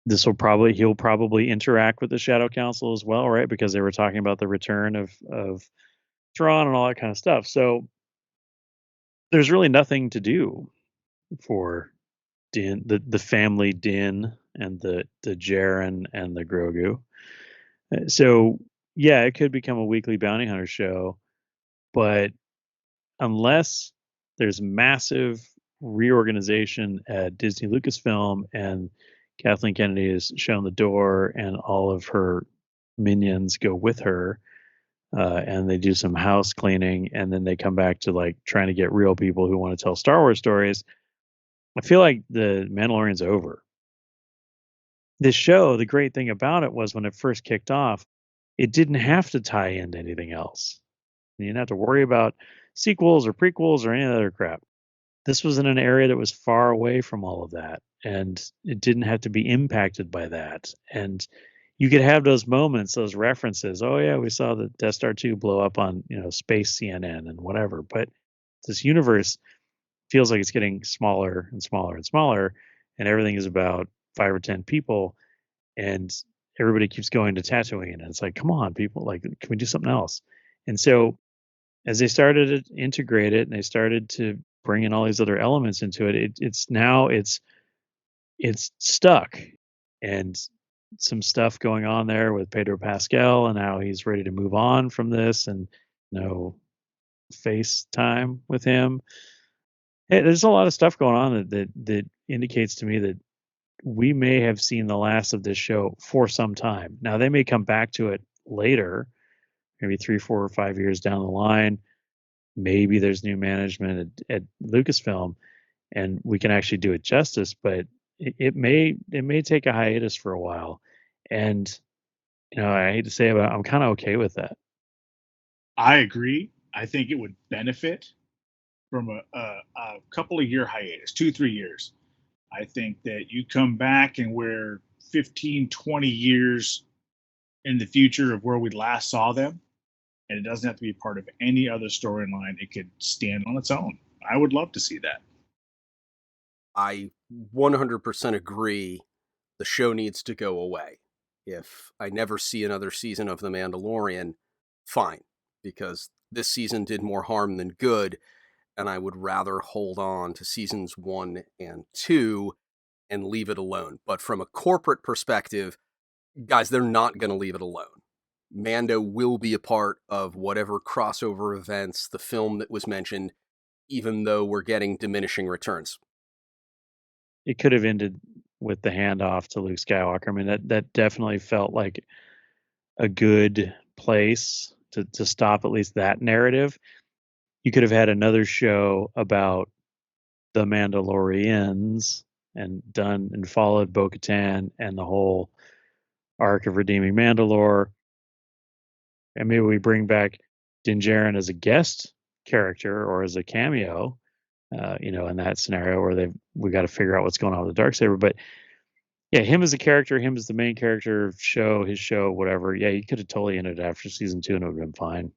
he'll probably interact with the Shadow Council as well, right? Because they were talking about the return of Thrawn and all that kind of stuff. So there's really nothing to do for Din, the family Din, and the Jaren and the Grogu. So yeah, it could become a weekly bounty hunter show, but unless there's massive reorganization at Disney Lucasfilm and Kathleen Kennedy is shown the door and all of her minions go with her, and they do some house cleaning, and then they come back to like trying to get real people who want to tell Star Wars stories, I feel like the Mandalorian's over. This show, the great thing about it was when it first kicked off, it didn't have to tie into anything else. You didn't have to worry about sequels or prequels or any other crap. This was in an area that was far away from all of that, and it didn't have to be impacted by that. And you could have those moments, those references. Oh yeah, we saw the Death Star 2 blow up on, space CNN and whatever. But this universe feels like it's getting smaller and smaller and smaller, and everything is about 5 or 10 people, and everybody keeps going to Tatooine, and it's like, come on, people, like, can we do something else? And so as they started to integrate it and they started to bring in all these other elements into it, it's stuck. And some stuff going on there with Pedro Pascal and how he's ready to move on from this, and no FaceTime with him. Hey, there's a lot of stuff going on that indicates to me that we may have seen the last of this show for some time. Now they may come back to it later, maybe 3, 4, or 5 years down the line. Maybe there's new management at Lucasfilm, and we can actually do it justice. But it may take a hiatus for a while, and I hate to say it, but I'm kind of okay with that.
I agree. I think it would benefit from a couple of year hiatus, 2-3 years. I think that you come back and we're 15, 20 years in the future of where we last saw them, and it doesn't have to be part of any other storyline. It could stand on its own. I would love to see that.
I 100% agree the show needs to go away. If I never see another season of The Mandalorian, fine, because this season did more harm than good, and I would rather hold on to seasons 1 and 2 and leave it alone. But from a corporate perspective, guys, they're not going to leave it alone. Mando will be a part of whatever crossover events, the film that was mentioned, even though we're getting diminishing returns.
It could have ended with the handoff to Luke Skywalker. I mean, that definitely felt like a good place to stop at least that narrative. You could have had another show about the Mandalorians and done and followed Bo-Katan and the whole arc of redeeming Mandalore. And maybe we bring back Din Djarin as a guest character or as a cameo, in that scenario where we got to figure out what's going on with the Darksaber. But yeah, him as a character, him as the main character, his show, whatever. Yeah, you could have totally ended it after season 2 and it would have been fine.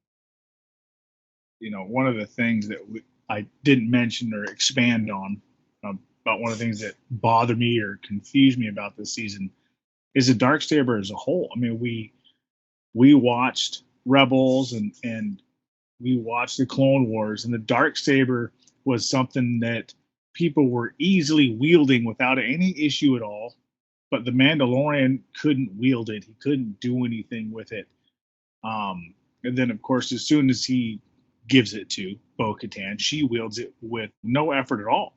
One of the things that I didn't mention or expand on about one of the things that bothered me or confused me about this season is the Darksaber as a whole. I mean, we watched Rebels and we watched the Clone Wars, and the Darksaber was something that people were easily wielding without any issue at all. But the Mandalorian couldn't wield it; he couldn't do anything with it. And then, of course, as soon as he gives it to Bo-Katan, she wields it with no effort at all.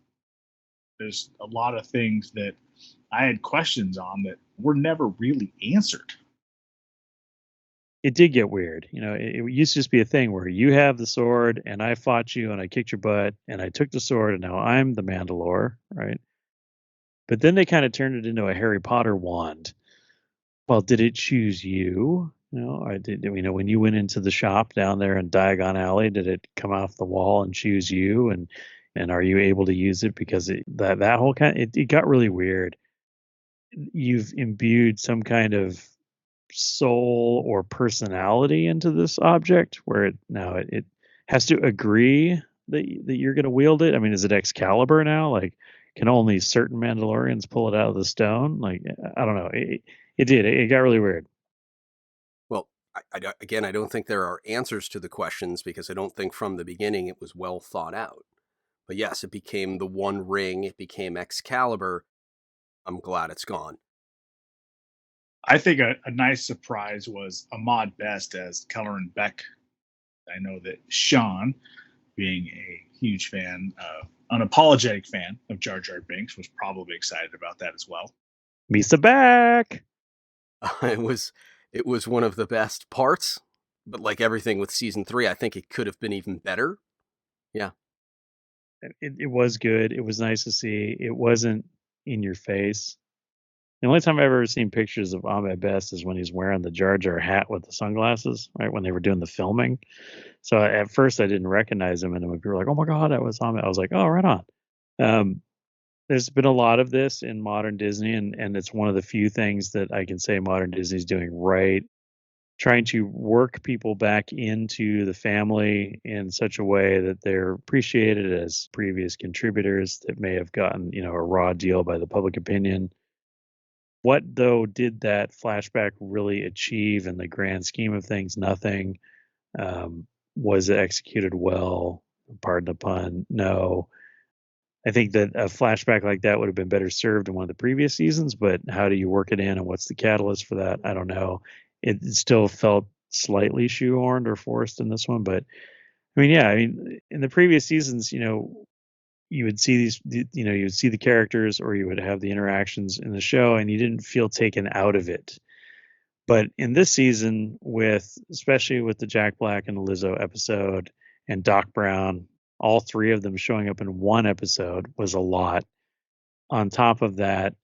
There's a lot of things that I had questions on that were never really answered.
It did get weird. It used to just be a thing where you have the sword and I fought you and I kicked your butt and I took the sword and now I'm the Mandalore, right? But then they kind of turned it into a Harry Potter wand. Well, did it choose you? Or when you went into the shop down there in Diagon Alley, did it come off the wall and choose you? And are you able to use it because that whole it got really weird. You've imbued some kind of soul or personality into this object where it has to agree that you're going to wield it. I mean, is it Excalibur now? Like, can only certain Mandalorians pull it out of the stone? Like, I don't know. It got really weird.
Well, again, I don't think there are answers to the questions because I don't think from the beginning it was well thought out. But yes, it became the One Ring. It became Excalibur. I'm glad it's gone.
I think a nice surprise was Ahmad Best as Kelleran Beck. I know that Sean, being a huge fan, unapologetic fan of Jar Jar Binks, was probably excited about that as well.
Misa back.
It was one of the best parts, but like everything with season 3, I think it could have been even better. Yeah.
It was good. It was nice to see. It wasn't in your face. The only time I've ever seen pictures of Ahmed Best is when he's wearing the Jar Jar hat with the sunglasses, right, when they were doing the filming. So at first I didn't recognize him, and then when people were like, "Oh my God, that was Ahmed," I was like, "Oh, right on." There's been a lot of this in modern Disney, and it's one of the few things that I can say modern Disney's doing right, trying to work people back into the family in such a way that they're appreciated as previous contributors that may have gotten, a raw deal by the public opinion. What, though, did that flashback really achieve in the grand scheme of things? Nothing. Was it executed well? Pardon the pun. No. I think that a flashback like that would have been better served in one of the previous seasons, but how do you work it in and what's the catalyst for that? I don't know. It still felt slightly shoehorned or forced in this one, but in the previous seasons, you would see you would see the characters or you would have the interactions in the show and you didn't feel taken out of it. But in this season, especially with the Jack Black and Lizzo episode and Doc Brown, all three of them showing up in one episode was a lot. On top of that,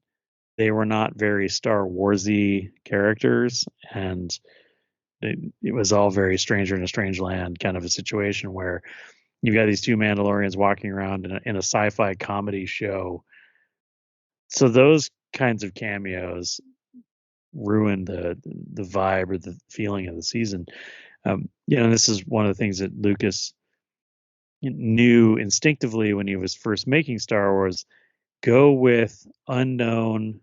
they were not very Star Warsy characters, and it was all very stranger in a strange land kind of a situation where you've got these two Mandalorians walking around in a sci-fi comedy show. So those kinds of cameos ruined the vibe or the feeling of the season. This is one of the things that Lucas knew instinctively when he was first making Star Wars. go with unknown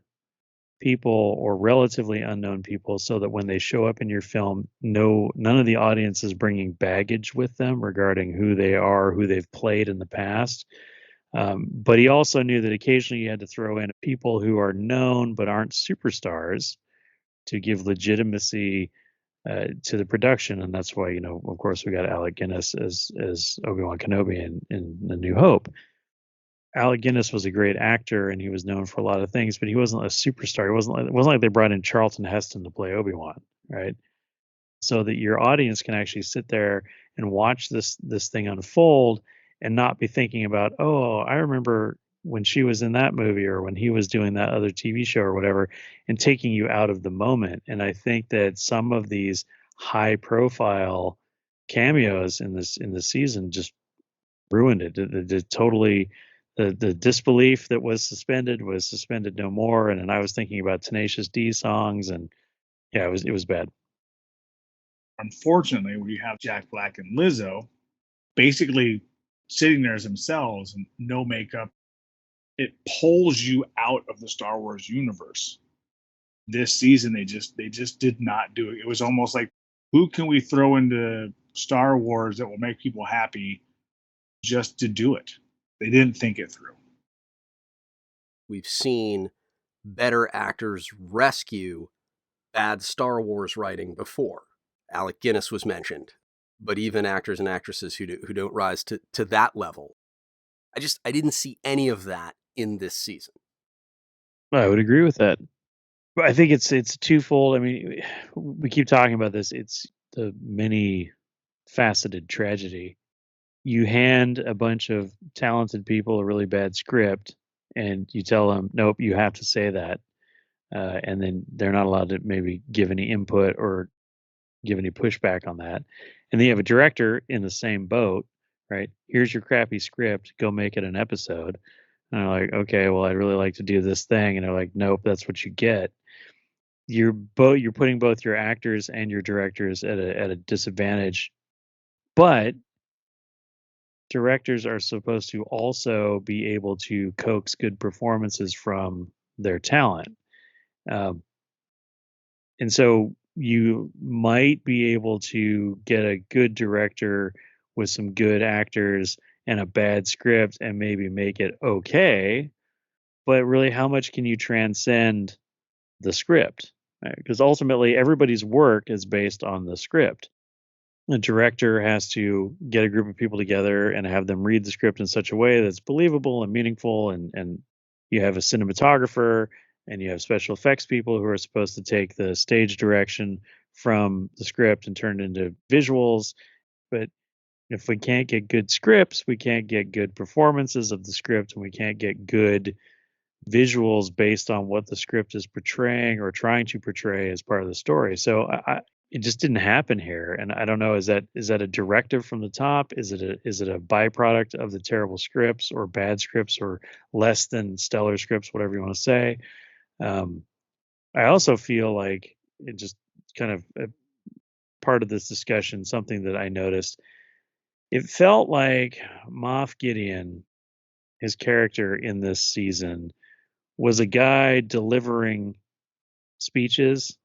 people or relatively unknown people so that when they show up in your film, none of the audience is bringing baggage with them regarding who they are, who they've played in the past. But he also knew that occasionally you had to throw in people who are known but aren't superstars to give legitimacy to the production, and that's why, of course, we got Alec Guinness as Obi-Wan Kenobi in The New Hope. Alec Guinness was a great actor, and he was known for a lot of things, but he wasn't a superstar. It wasn't like they brought in Charlton Heston to play Obi-Wan, right? So that your audience can actually sit there and watch this thing unfold and not be thinking about, oh, I remember when she was in that movie or when he was doing that other TV show or whatever, and taking you out of the moment. And I think that some of these high profile cameos in this season just ruined it. Totally, the disbelief that was suspended no more. And then I was thinking about Tenacious D songs, and yeah, it was bad.
Unfortunately, we have Jack Black and Lizzo basically sitting there as themselves and no makeup. It pulls you out of the Star Wars universe. This season, they just did not do it. It was almost like, who can we throw into Star Wars that will make people happy just to do it? They didn't think it through.
We've seen better actors rescue bad Star Wars writing before. Alec Guinness was mentioned, but even actors and actresses who don't rise to that level. I didn't see any of that in this season.
I would agree with that. But I think it's twofold. I mean, we keep talking about this. It's the many faceted tragedy. You hand a bunch of talented people a really bad script, and you tell them, "Nope, you have to say that," and then they're not allowed to maybe give any input or give any pushback on that. And then you have a director in the same boat, right? Here's your crappy script. Go make it an episode. And they're like, okay, well, I'd really like to do this thing. And they're like, nope, that's what you get. You're putting both your actors and your directors at a disadvantage. But directors are supposed to also be able to coax good performances from their talent. Um, and so you might be able to get a good director with some good actors and a bad script and maybe make it okay. But really, how much can you transcend the script? Because ultimately, everybody's work is based on the script. The director has to get a group of people together and have them read the script in such a way that's believable and meaningful. And you have a cinematographer and you have special effects people who are supposed to take the stage direction from the script and turn it into visuals. But if we can't get good scripts, we can't get good performances of the script, and we can't get good visuals based on what the script is portraying or trying to portray as part of the story. So it just didn't happen here, and I don't know. Is that a directive from the top? Is it a byproduct of the terrible scripts or bad scripts or less than stellar scripts, whatever you want to say? I also feel like it just kind of part of this discussion, something that I noticed. It felt like Moff Gideon, his character in this season, was a guy delivering speeches.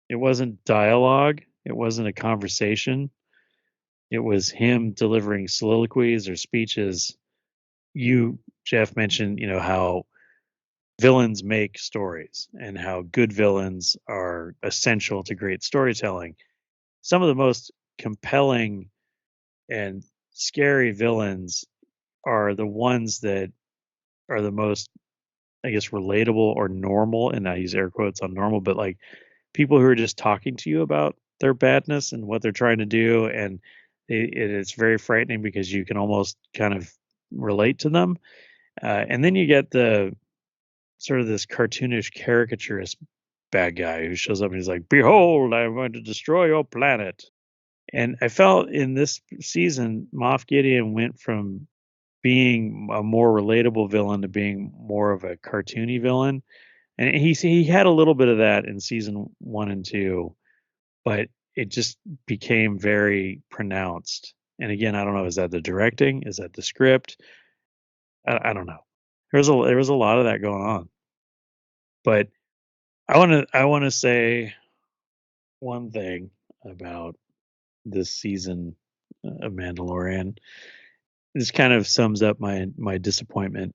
It wasn't dialogue. It wasn't a conversation. It was him delivering soliloquies or speeches. You, Jeff, mentioned, how villains make stories and how good villains are essential to great storytelling. Some of the most compelling and scary villains are the ones that are the most, I guess, relatable or normal. And I use air quotes on normal, but like people who are just talking to you about their badness and what they're trying to do. And it's very frightening because you can almost kind of relate to them. And then you get the sort of this cartoonish caricaturist bad guy who shows up and he's like, "Behold, I'm going to destroy your planet." And I felt in this season, Moff Gideon went from being a more relatable villain to being more of a cartoony villain. And he had a little bit of that in season 1 and 2, but it just became very pronounced. And again, I don't know, is that the directing? Is that the script? I don't know. there was a lot of that going on. But I want to say one thing about this season of Mandalorian. This kind of sums up my disappointment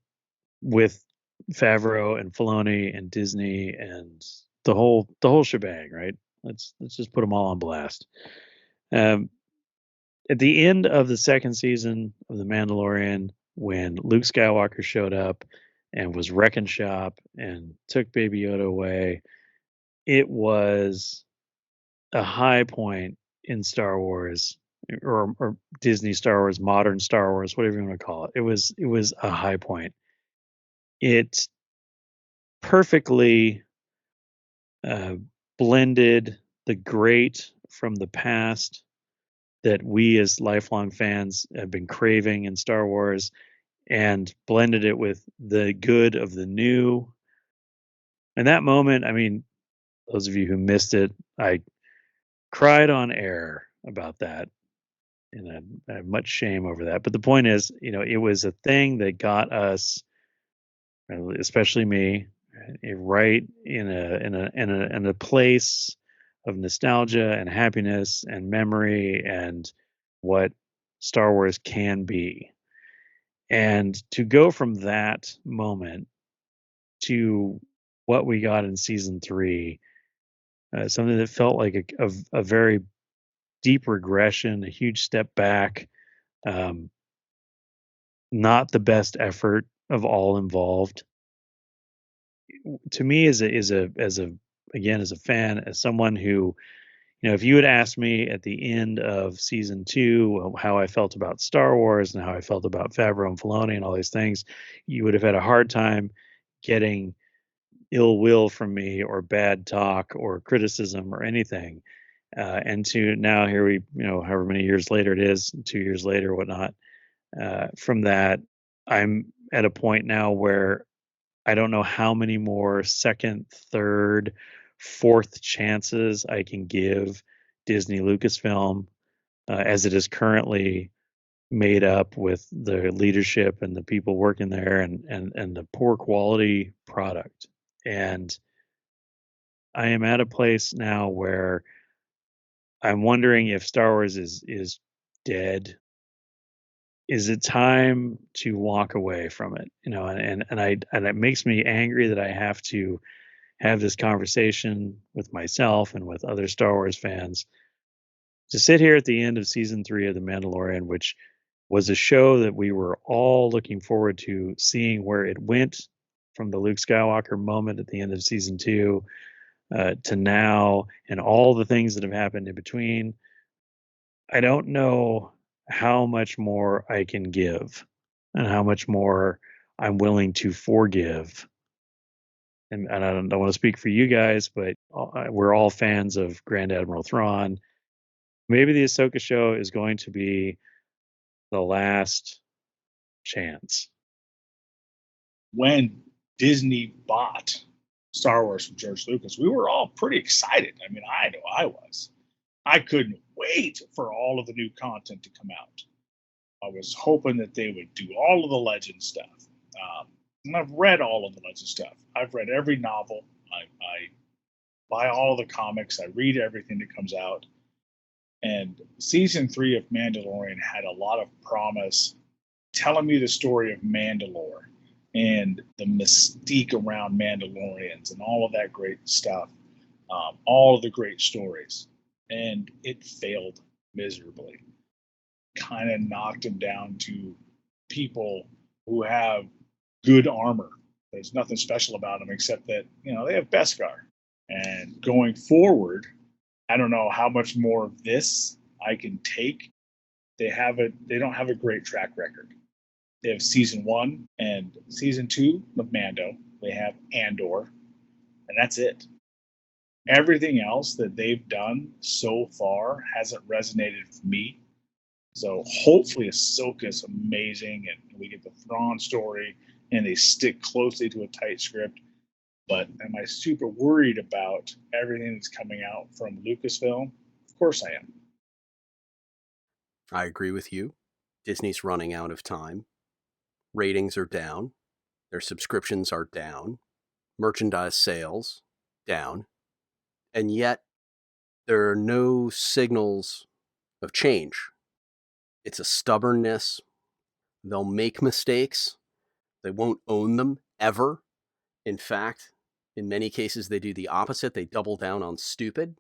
with Favreau and Filoni and Disney and the whole shebang, right? Let's just put them all on blast. Um, at the end of the second season of The Mandalorian, when Luke Skywalker showed up and was wrecking shop and took Baby Yoda away, it was a high point in Star Wars or Disney Star Wars, modern Star Wars, whatever you want to call it. It was a high point. It perfectly uh, blended the great from the past that we as lifelong fans have been craving in Star Wars and blended it with the good of the new. And that moment, I mean, those of you who missed it, I cried on air about that. And I have much shame over that. But the point is, it was a thing that got us, especially me, right in a place of nostalgia and happiness and memory and what Star Wars can be. And to go from that moment to what we got in season 3, something that felt like a very deep regression, a huge step back, um, not the best effort of all involved. To me, as a again as a fan, as someone who, if you had asked me at the end of season 2 how I felt about Star Wars and how I felt about Favreau and Filoni and all these things, you would have had a hard time getting ill will from me or bad talk or criticism or anything. And to now here we, however many years later it is, 2 years later, whatnot. From that, I'm at a point now where I don't know how many more second, third, fourth chances I can give Disney Lucasfilm as it is currently made up with the leadership and the people working there and the poor quality product. And I am at a place now where I'm wondering if Star Wars is dead. Is it time to walk away from it? And it makes me angry that I have to have this conversation with myself and with other Star Wars fans to sit here at the end of season 3 of The Mandalorian, which was a show that we were all looking forward to seeing where it went from the Luke Skywalker moment at the end of season 2 to now and all the things that have happened in between. I don't know how much more I can give and how much more I'm willing to forgive. And I don't want to speak for you guys, but we're all fans of Grand Admiral Thrawn. Maybe the Ahsoka show is going to be the last chance.
When Disney bought Star Wars from George Lucas, we were all pretty excited. I mean, I know I was. I couldn't wait for all of the new content to come out. I was hoping that they would do all of the Legend stuff. And I've read all of the Legend stuff. I've read every novel. I buy all of the comics. I read everything that comes out. And season 3 of Mandalorian had a lot of promise, telling me the story of Mandalore and the mystique around Mandalorians and all of that great stuff, all of the great stories. And it failed miserably. Kind of knocked them down to people who have good armor. There's nothing special about them except that, they have Beskar. And going forward, I don't know how much more of this I can take. They don't have a great track record. They have season 1 and season 2 of Mando. They have Andor, and that's it. Everything else that they've done so far hasn't resonated with me. So hopefully Ahsoka is amazing and we get the Thrawn story and they stick closely to a tight script. But am I super worried about everything that's coming out from Lucasfilm? Of course I am.
I agree with you. Disney's running out of time. Ratings are down. Their subscriptions are down, merchandise sales down, and yet there are no signals of change. It's a stubbornness. They'll make mistakes. They won't own them ever. In fact, in many cases, they do the opposite. They double down on stupid.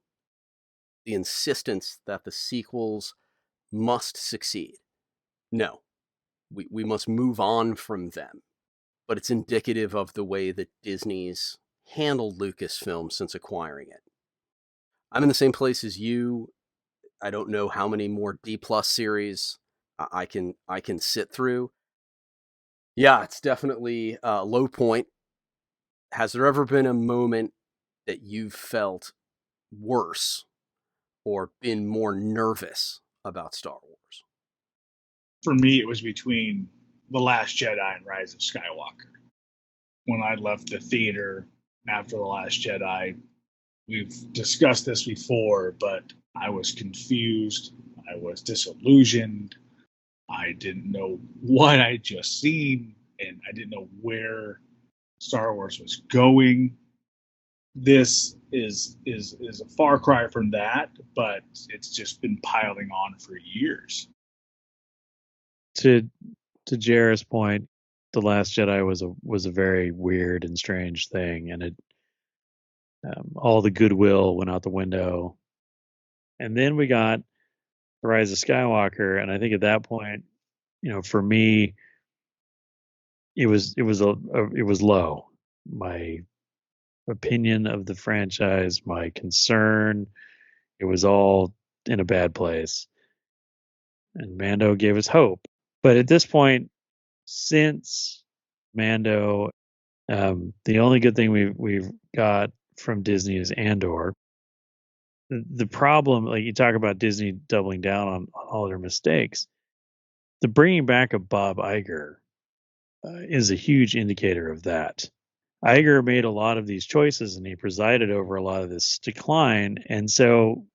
The insistence that the sequels must succeed. No, we must move on from them. But it's indicative of the way that Disney's handled Lucasfilm since acquiring it. I'm in the same place as you. I don't know how many more D+ series I can sit through. Yeah, it's definitely a low point. Has there ever been a moment that you've felt worse or been more nervous about Star Wars?
For me, it was between The Last Jedi and Rise of Skywalker. When I left the theater after The Last Jedi, we've discussed this before, but I was confused. I was disillusioned. I didn't know what I'd just seen, and I didn't know where Star Wars was going. This is a far cry from that, but it's just been piling on for years.
To Jared's point, The Last Jedi was a very weird and strange thing, and it all the goodwill went out the window. And then we got The Rise of Skywalker, and I think at that point, for me, it was low. My opinion of the franchise, my concern, it was all in a bad place. And Mando gave us hope. But at this point, since Mando, the only good thing we've got from Disney is Andor. The problem, like you talk about Disney doubling down on all their mistakes, the bringing back of Bob Iger is a huge indicator of that. Iger made a lot of these choices and he presided over a lot of this decline. And so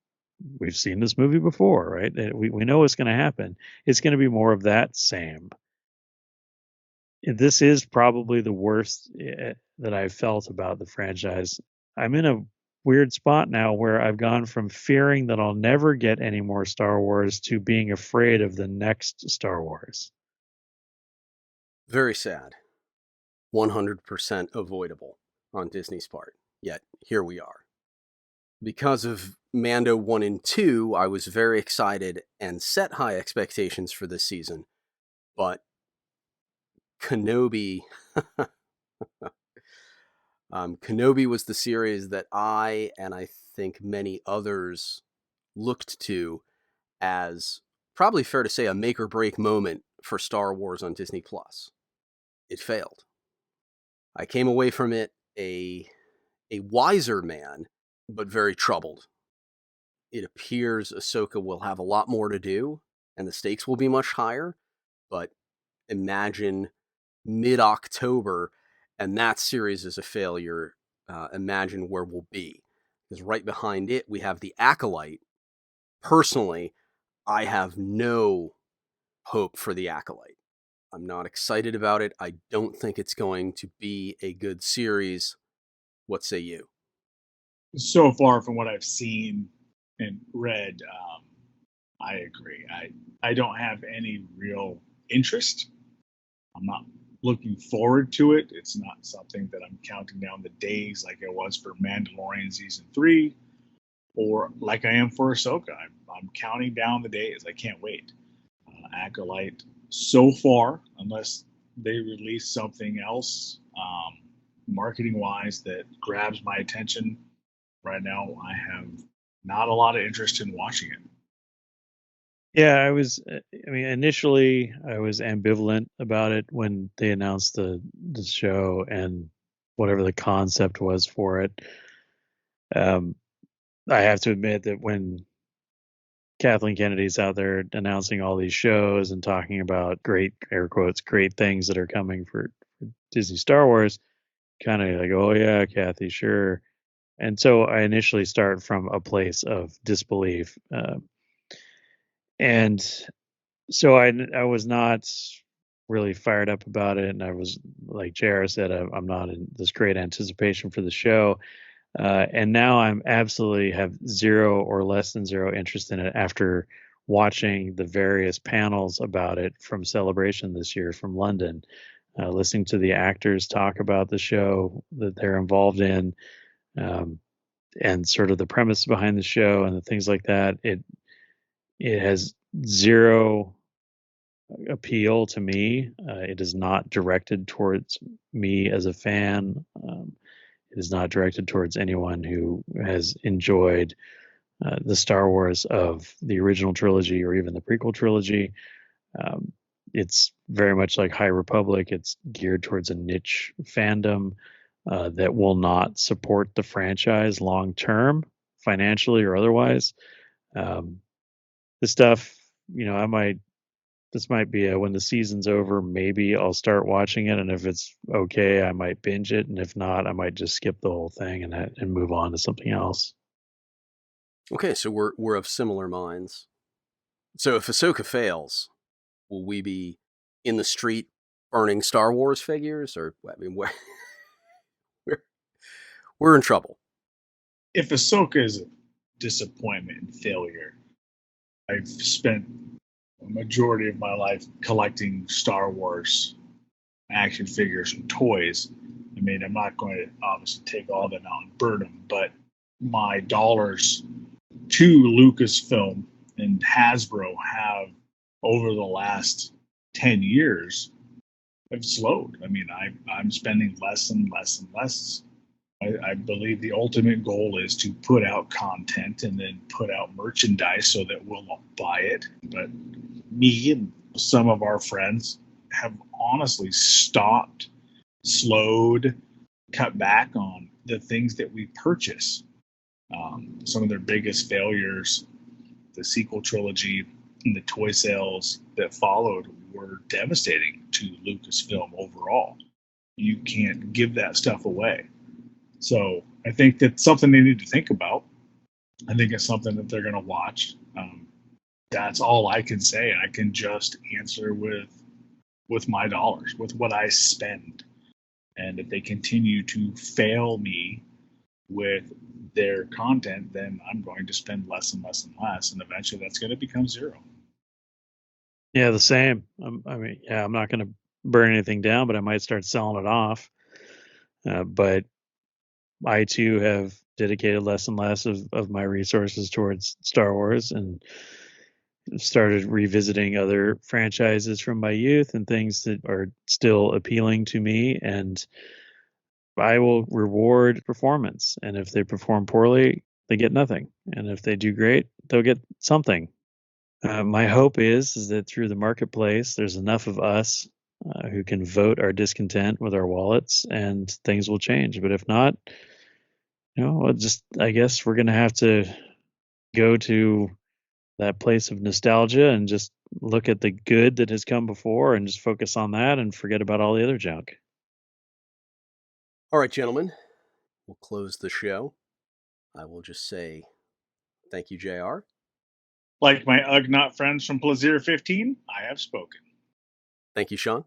we've seen this movie before, right? We know what's going to happen. It's going to be more of that same. This is probably the worst that I've felt about the franchise. I'm in a weird spot now where I've gone from fearing that I'll never get any more Star Wars to being afraid of the next Star Wars.
Very sad. 100% avoidable on Disney's part. Yet, here we are. Because of Mando 1 and 2, I was very excited and set high expectations for this season. But Kenobi... Kenobi was the series that I, and I think many others, looked to as, probably fair to say, a make or break moment for Star Wars on Disney+. It failed. I came away from it a wiser man, but very troubled. It appears Ahsoka will have a lot more to do, and the stakes will be much higher, but imagine mid-October, and that series is a failure. Imagine where we'll be. Because right behind it, we have The Acolyte. Personally, I have no hope for The Acolyte. I'm not excited about it. I don't think it's going to be a good series. What say you?
So far from what I've seen and read, I agree. I don't have any real interest. I'm not looking forward to it. It's not something that I'm counting down the days like it was for Mandalorian season 3, or like I am for Ahsoka. I'm counting down the days. I can't wait. Acolyte, so far, unless they release something else marketing wise that grabs my attention right now, I have not a lot of interest in watching it.
Yeah, initially I was ambivalent about it when they announced the show and whatever the concept was for it. I have to admit that when Kathleen Kennedy's out there announcing all these shows and talking about great, air quotes, great things that are coming for Disney Star Wars, kind of like, oh yeah, Kathy, sure. And so I initially start from a place of disbelief. And so I was not really fired up about it, and I was, like JR said, I'm not in this great anticipation for the show. And now I'm absolutely have zero or less than zero interest in it after watching the various panels about it from Celebration this year from London, listening to the actors talk about the show that they're involved in, and sort of the premise behind the show and the things like that. It has zero appeal to me. It is not directed towards me as a fan. It is not directed towards anyone who has enjoyed the Star Wars of the original trilogy or even the prequel trilogy. It's very much like High Republic. It's geared towards a niche fandom that will not support the franchise long term, financially or otherwise. The stuff, this might be when the season's over, maybe I'll start watching it, and if it's okay, I might binge it, and if not, I might just skip the whole thing and move on to something else.
Okay, so we're of similar minds. So if Ahsoka fails, will we be in the street burning Star Wars figures, or I mean, we're in trouble?
If Ahsoka is a disappointment and failure, I've spent a majority of my life collecting Star Wars action figures and toys. I mean, I'm not going to obviously take all of them out and burn them, but my dollars to Lucasfilm and Hasbro have, over the last 10 years, have slowed. I mean, I'm spending less and less and less. I believe the ultimate goal is to put out content and then put out merchandise so that we'll buy it. But me and some of our friends have honestly stopped, slowed, cut back on the things that we purchase. Some of their biggest failures, the sequel trilogy and the toy sales that followed, were devastating to Lucasfilm overall. You can't give that stuff away. So I think that's something they need to think about. I think it's something that they're going to watch. That's all I can say. I can just answer with my dollars, with what I spend. And if they continue to fail me with their content, then I'm going to spend less and less and less, and eventually that's going to become zero.
Yeah, the same. I'm not going to burn anything down, but I might start selling it off. But I too have dedicated less and less of my resources towards Star Wars, and started revisiting other franchises from my youth and things that are still appealing to me, and I will reward performance. And if they perform poorly, they get nothing. And if they do great, they'll get something. My hope is that through the marketplace, there's enough of us who can vote our discontent with our wallets, and things will change. But if not, I guess we're going to have to go to that place of nostalgia and just look at the good that has come before and just focus on that and forget about all the other junk.
All right, gentlemen, we'll close the show. I will just say thank you, JR.
Like my Ugnaught friends from Plaisir 15, I have spoken.
Thank you, Sean.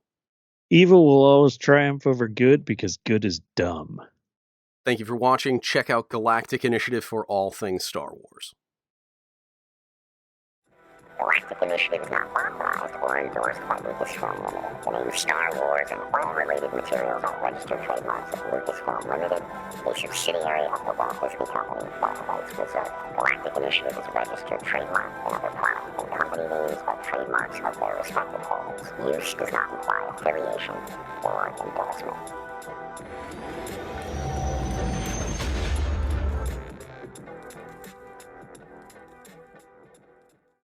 Evil will always triumph over good because good is dumb.
Thank you for watching. Check out Galactic Initiative for all things Star Wars.
Galactic Initiative is not authorized or endorsed by Lucasfilm Limited. The name Star Wars and all related materials are registered trademarks of Lucasfilm Limited, a subsidiary of the Walt Disney Company, all rights reserved. Galactic Initiative is a registered trademark, and other product and company names are trademarks of their respective holdings. Use does not imply affiliation or endorsement.